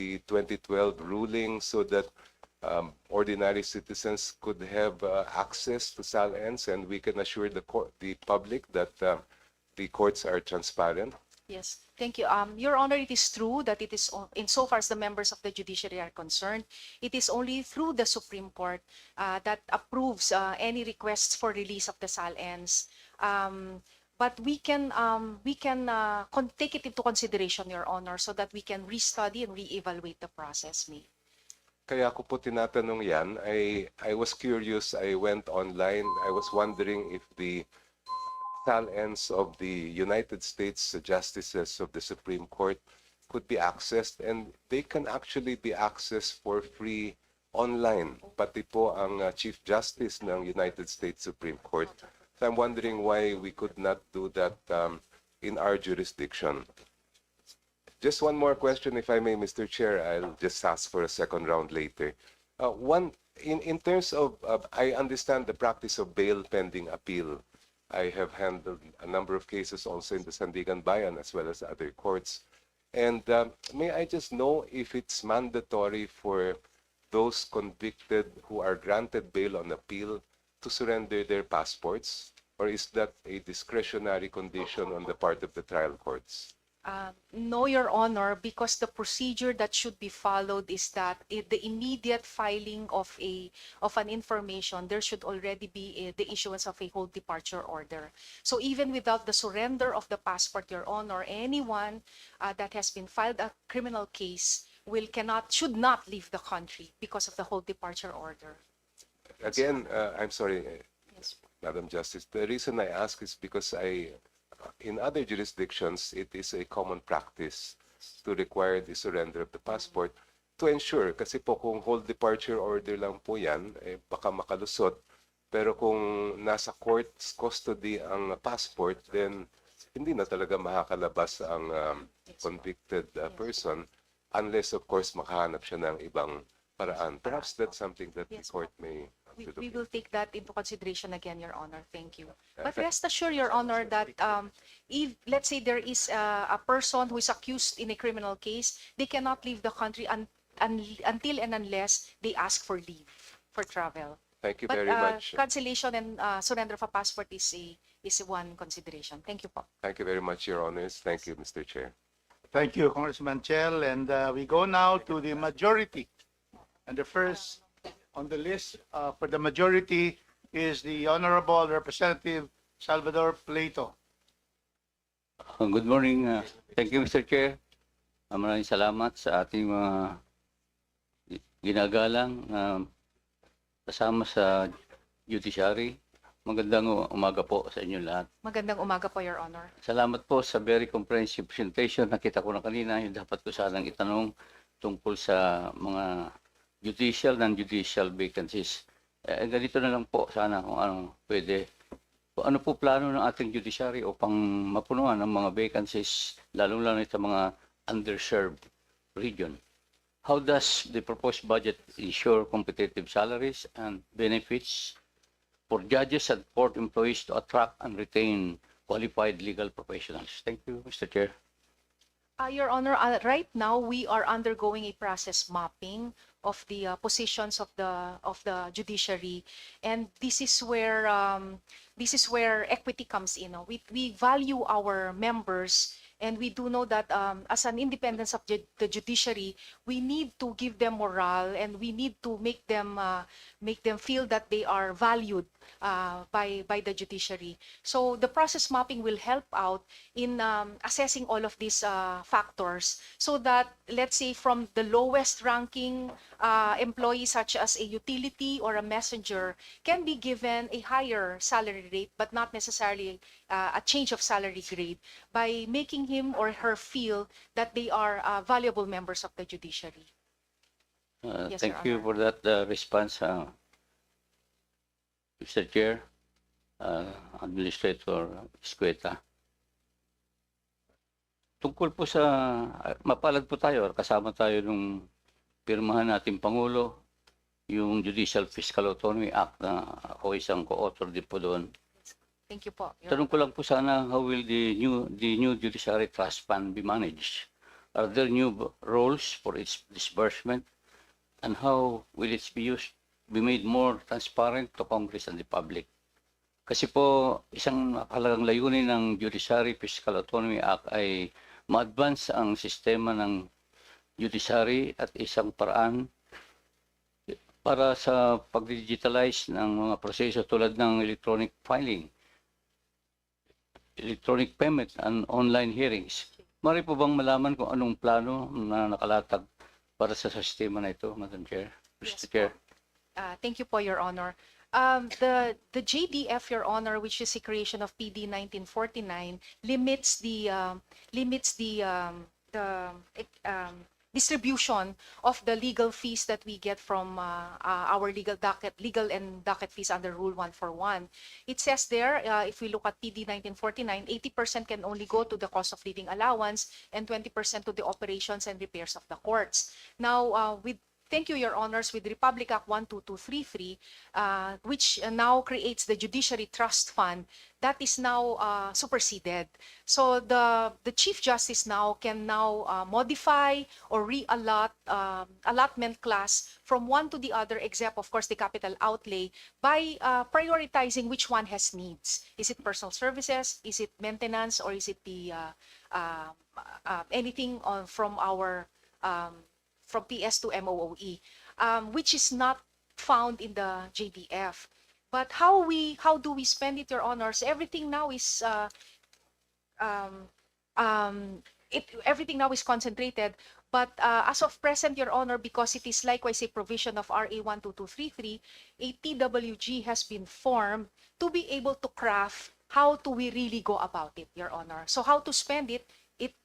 the 2012 ruling so that ordinary citizens could have access to SAL-INs, and we can assure the public that the courts are transparent? Yes, thank you. Your Honor, it is true that it is, insofar as the members of the judiciary are concerned, it is only through the Supreme Court that approves any requests for release of the SAL-INs. But we can take it into consideration, Your Honor, so that we can restudy and reevaluate the process, May. Kaya ko po tinatanong yan, I was curious, I went online, I was wondering if the SAL-INs of the United States Justices of the Supreme Court could be accessed, and they can actually be accessed for free online, pati po ang Chief Justice ng United States Supreme Court. So I'm wondering why we could not do that in our jurisdiction. Just one more question, if I may, Mr. Chair. I'll just ask for a second round later. In terms of, I understand the practice of bail pending appeal. I have handled a number of cases also in the Sandigan Bayan as well as other courts. And may I just know if it's mandatory for those convicted who are granted bail on appeal to surrender their passports, or is that a discretionary condition on the part of the trial courts? No, Your Honor, because the procedure that should be followed is that the immediate filing of an information, there should already be the issuance of a hold departure order. So even without the surrender of the passport, Your Honor, anyone that has been filed a criminal case should not leave the country because of the hold departure order. Again, I'm sorry, Yes. Madam Justice. The reason I ask is because in other jurisdictions, it is a common practice to require the surrender of the passport to ensure, kasi po kung hold departure order lang po yan, baka makalusot. Pero kung nasa court's custody ang passport, then hindi na talaga makakalabas ang convicted person unless, of course, makahanap siya ng ibang paraan. Perhaps that's something that the court may... We will take that into consideration again, Your Honor. Thank you. But rest assured, Your Honor, that if, let's say, there is a person who is accused in a criminal case, they cannot leave the country until and unless they ask for leave for travel. Thank you But very much. cancellation and surrender of a passport is one consideration. Thank you, po. Thank you very much, Your Honors. Thank you, Mr. Chair. Thank you, Congressman Chel. And we go now to the majority. And the first on the list for the majority is the Honorable Representative Salvador Plato. Good morning. Thank you, Mr. Chair. Maraming salamat sa ating mga ginagalang kasama sa Judiciary. Magandang umaga po sa inyo lahat. Magandang umaga po, Your Honor. Salamat po sa very comprehensive presentation. Nakita ko na kanina yung dapat ko sanang itanong tungkol sa mga judicial, non-judicial vacancies. Ganito na lang po sana kung ano pwede. Ano po plano ng ating judiciary upang mapunuan ang mga vacancies, lalong-lalo sa mga underserved region? How does the proposed budget ensure competitive salaries and benefits for judges and court employees to attract and retain qualified legal professionals? Thank you, Mr. Chair. Your Honor, right now we are undergoing a process mapping of the positions of the judiciary, and this is where equity comes in. We value our members, and we do know that as an independence of the judiciary, we need to give them morale, and we need to make them feel that they are valued by the judiciary. So the process mapping will help out in assessing all of these factors, so that, let's say, from the lowest ranking employee, such as a utility or a messenger, can be given a higher salary rate, but not necessarily a change of salary grade, by making him or her feel that they are valuable members of the judiciary. Yes, Thank Your you for that response, Mr. Chair, Administrator Escueta. Tungkol po sa, mapalad po tayo, kasama tayo nung pirmahan natin Pangulo, yung Judicial Fiscal Autonomy Act na ako isang co-author din po doon. Thank you po. Your Tanong ko lang po sana, how will the new Judiciary Trust Fund be managed? Are there new roles for its disbursement? And how will it be made more transparent to Congress and the public? Kasi po, isang napakalagang layunin ng Judiciary Fiscal Autonomy Act ay ma-advance ang sistema ng Judiciary at isang paraan para sa pag-digitalize ng mga proseso tulad ng electronic filing, electronic payment, and online hearings. Mari po bang malaman kung anong plano na nakalatag para sa sistema na ito, Madam Chair? Mr. Chair. Thank you po, Your Honor. The JDF, Your Honor, which is the creation of PD 1949, limits the distribution of the legal fees that we get from our legal and docket fees under Rule 141. It says there, if we look at PD 1949, 80% can only go to the cost of living allowance and 20% to the operations and repairs of the courts. Now, thank you, Your Honors, with Republic Act 12233, which now creates the Judiciary Trust Fund, that is now superseded. So the Chief Justice now can now modify or re-allot allotment class from one to the other, except, of course, the capital outlay, by prioritizing which one has needs. Is it personal services? Is it maintenance? Or is it the anything from our from PS to MOOE, which is not found in the JDF. But how do we spend it, Your Honors? Everything now is everything now is concentrated. But as of present, Your Honor, because it is likewise a provision of RA 12233, a TWG has been formed to be able to craft how do we really go about it, Your Honor. So how to spend it? It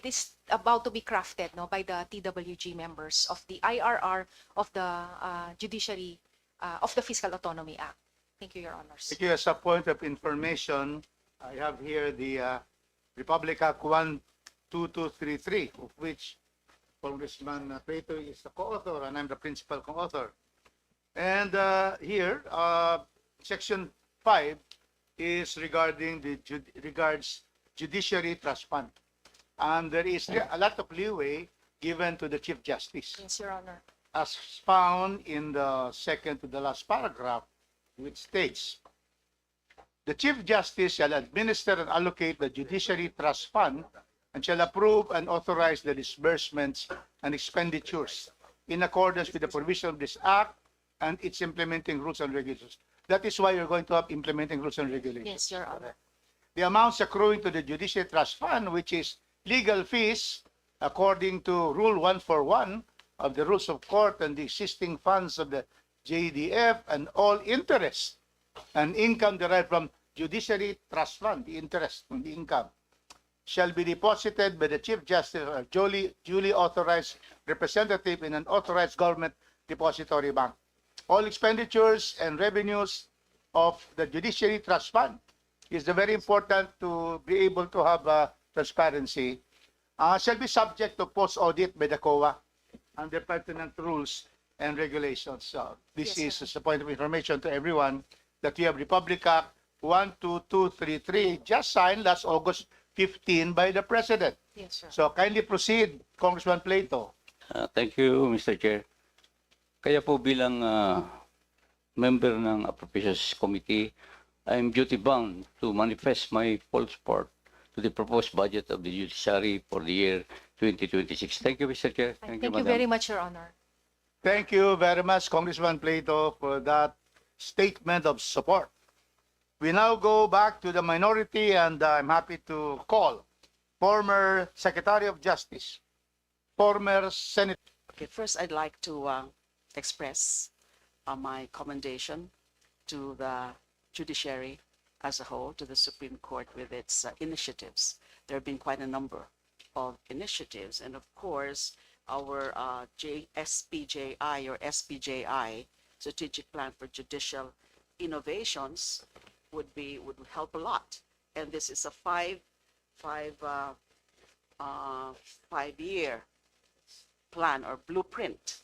is about to be crafted, no, by the TWG members of the IRR of the Judiciary of the Fiscal Autonomy Act. Thank you, Your Honors. Thank you. As a point of information, I have here the Republic Act 12233, of which Congressman Plato is the co-author and I'm the principal co-author. And here, Section 5 is regarding regards Judiciary Trust Fund. And there is a lot of leeway given to the Chief Justice. Yes, Your Honor. As found in the second to the last paragraph, which states, the Chief Justice shall administer and allocate the Judiciary Trust Fund and shall approve and authorize the disbursements and expenditures in accordance with the provision of this Act and its implementing rules and regulations. That is why you're going to have implementing rules and regulations. Yes, Your Honor. The amounts accruing to the Judiciary Trust Fund, which is legal fees, according to Rule 141 of the Rules of Court and the existing funds of the JDF, and all interest and income derived from Judiciary Trust Fund, the interest from the income, shall be deposited by the Chief Justice or duly authorized representative in an authorized government depository bank. All expenditures and revenues of the Judiciary Trust Fund is very important to be able to have transparency, shall be subject to post-audit by the COA under pertinent rules and regulations. So this Yes, is a point of information to everyone that we have Republic Act 12233 just signed last August 15 by the President. Yes, sir. So kindly proceed, Congressman Plato. Thank you, Mr. Chair. Kaya po bilang member ng Appropriations Committee, I am duty-bound to manifest my full support to the proposed budget of the Judiciary for the year 2026. Thank you, Mr. Chair. Thank you, you Madam. very much, Your Honor. Thank you very much, Congressman Plato, for that statement of support. We now go back to the minority, and I'm happy to call former Secretary of Justice, former Senator. Okay, first I'd like to express my commendation to the Judiciary as a whole, to the Supreme Court with its initiatives. There have been quite a number of initiatives, and of course, our SPJI or SPJI, Strategic Plan for Judicial Innovations, would help a lot. And this is a five-year plan or blueprint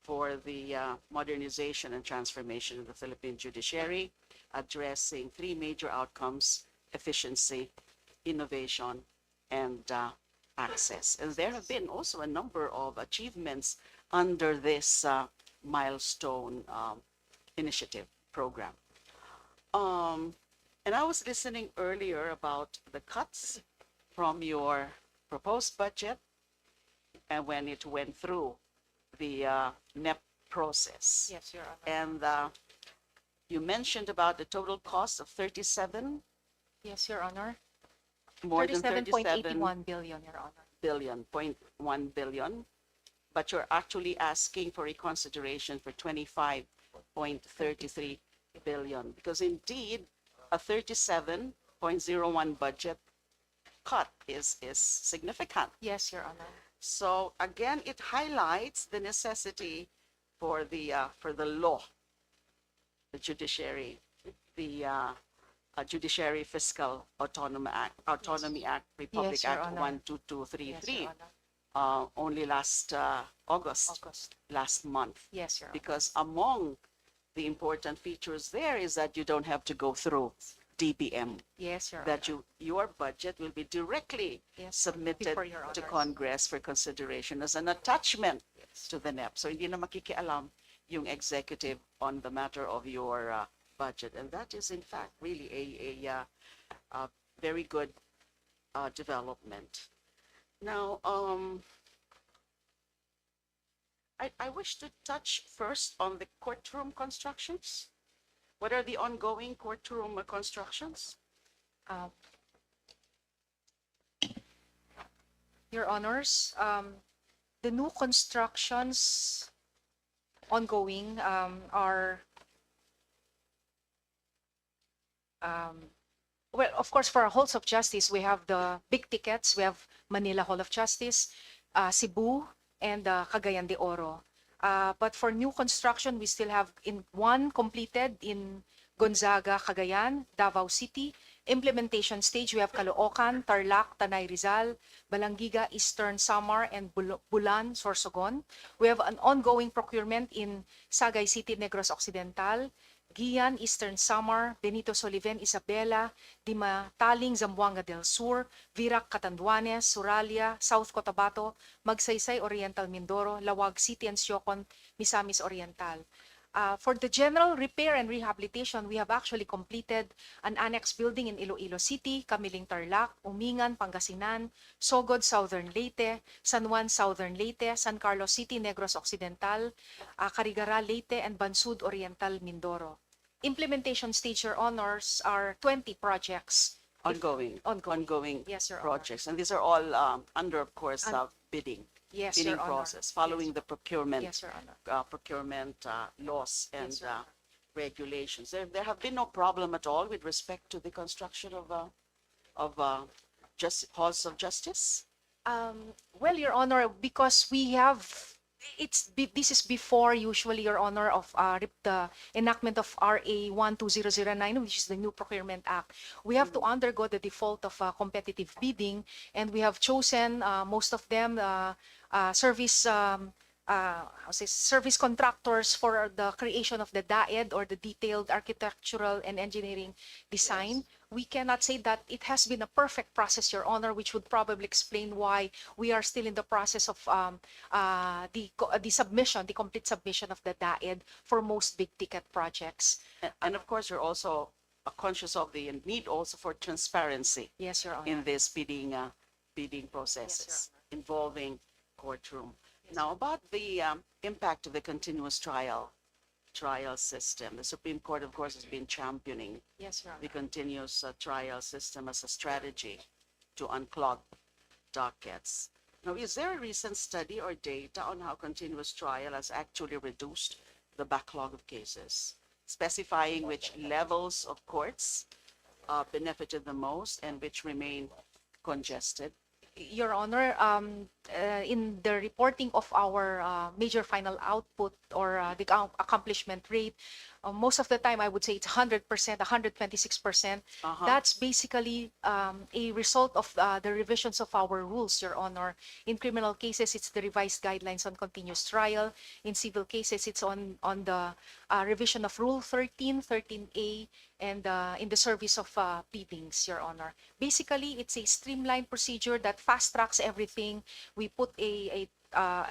for the modernization and transformation of the Philippine judiciary, addressing three major outcomes: efficiency, innovation, and access. And there have been also a number of achievements under this milestone initiative program. And I was listening earlier about the cuts from your proposed budget and when it went through the NEP process. Yes, Your Honor. And you mentioned about the total cost of 37, Yes, Your Honor. more than 37 37.81 billion, Your Honor. billion, 0.1 billion, but you're actually asking for reconsideration for 25.33 billion, because indeed a 37.01 budget cut is significant. Yes, Your Honor. So again, it highlights the necessity for the law, the judiciary, the Judiciary Fiscal Autonomy Act, Republic Yes, Your Act Honor. 12233, Yes, Your Honor. only last August, August. last month. Yes, Your Honor. Because among the important features there is that you don't have to go through DBM, Yes, Your that Honor. your budget will be directly Yes, submitted before Your to Honors. Congress for consideration as an attachment to the NEP. So hindi na makikialam yung executive on the matter of your budget. And that is in fact really a very good development. Now, I wish to touch first on the courtroom constructions. What are the ongoing courtroom constructions? Your Honors, the new constructions ongoing are well, of course, for our halls of justice, we have the big tickets. We have Manila Hall of Justice, Cebu, and Cagayan de Oro. But for new construction, we still have one completed in Gonzaga, Cagayan, Davao City. Implementation stage, we have Caloocan, Tarlac, Tanay Rizal, Balangiga, Eastern Samar, and Bulan, Sorsogon. We have an ongoing procurement in Sagay City, Negros Occidental, Gian, Eastern Samar, Benito Soliven, Isabela, Dimataling, Zamboanga del Sur, Virac, Catanduanes, Suralia, South Cotabato, Magsaysay, Oriental Mindoro, Lawag City, and Siocon, Misamis Oriental. For the general repair and rehabilitation, we have actually completed an annex building in Iloilo City, Camiling Tarlac, Umingan, Pangasinan, Sogod, Southern Leyte, San Juan, Southern Leyte, San Carlos City, Negros Occidental, Carigara, Leyte, and Bansud, Oriental, Mindoro. Implementation stage, Your Honors, are 20 projects. Ongoing Yes, Your Honor. projects. And these are all under, of course, bidding. Yes, Bidding Your Honor. process, following the procurement Yes, Your Honor. procurement laws and Yes, Your Honor. regulations. There have been no problem at all with respect to the construction of halls of justice. Well, Your Honor, because we have, this is before usually, Your Honor, of the enactment of RA 12009, which is the new Procurement Act. We have to undergo the default of competitive bidding, and we have chosen most of them service contractors for the creation of the DAED, or the detailed architectural and engineering design. Yes. We cannot say that it has been a perfect process, Your Honor, which would probably explain why we are still in the process of the complete submission of the DAED for most big ticket projects. And of course, you're also conscious of the need also for transparency. Yes, Your Honor. In this bidding processes involving courtroom. Yes. Now, about the impact of the continuous trial system, the Supreme Court, of course, has been championing the continuous trial system as a strategy to unclog dockets. Now, is there a recent study or data on how continuous trial has actually reduced the backlog of cases, specifying which levels of courts benefited the most and which remain congested? Your Honor, in the reporting of our major final output or the accomplishment rate, most of the time I would say it's 100%, 126%. That's basically a result of the revisions of our rules, Your Honor. In criminal cases, it's the revised guidelines on continuous trial. In civil cases, it's on the revision of Rule 13, 13A, and in the service of pleadings, Your Honor. Basically, it's a streamlined procedure that fast tracks everything. We put a